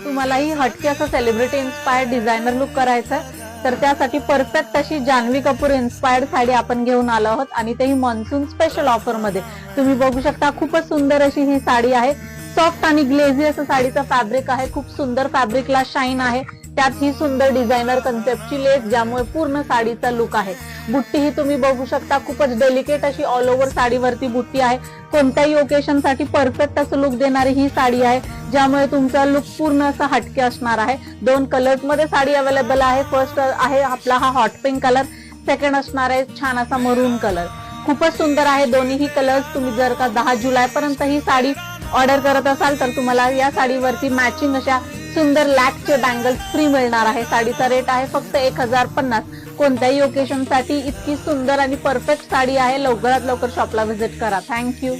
तुम्हालाही हटके असं सेलिब्रिटी इन्स्पायर्ड डिझायनर लुक करायचा आहे, तर त्यासाठी परफेक्ट अशी जान्हवी कपूर इन्स्पायर्ड साडी आपण घेऊन आलो आहोत आणि तेही मान्सून स्पेशल ऑफर मध्ये. तुम्ही बघू शकता खूपच सुंदर अशी ही साडी आहे. सॉफ्ट आणि ग्लेझी असं साडीचं फॅब्रिक आहे. खूप सुंदर फॅब्रिकला शाईन आहे. त्यात ही सुंदर डिझायनर कन्सेप्टची लेस, ज्यामुळे पूर्ण साडीचा लुक आहे. बुट्टी ही तुम्ही बघू शकता खूपच डेलिकेट अशी ऑल ओव्हर साडीवरती बुट्टी आहे. कोणत्याही ओकेशन साठी परफेक्ट असं लुक देणारी ही साडी आहे, ज्यामुळे तुमचा लुक पूर्ण असा हटके असणार आहे. 2 कलर्स मध्ये साडी अवेलेबल आहे. फर्स्ट आहे आपला हा हॉट पिंक कलर, सेकंड असणार आहे छान असा मरून कलर. खूपच सुंदर आहे दोन्हीही कलर्स. तुम्ही जर का 10 जुलै पर्यंत ही साडी ऑर्डर करत असाल तर तुम्हाला या साडीवरती मॅचिंग अशा सुंदर लॅकचे बँगल्स फ्री मिळणार आहे. साडीचा रेट आहे फक्त 1050. कोणत्याही ओकेशन साठी इतकी सुंदर आणि परफेक्ट साडी आहे. लवकरात लवकर शॉपला व्हिजिट करा. थँक्यू.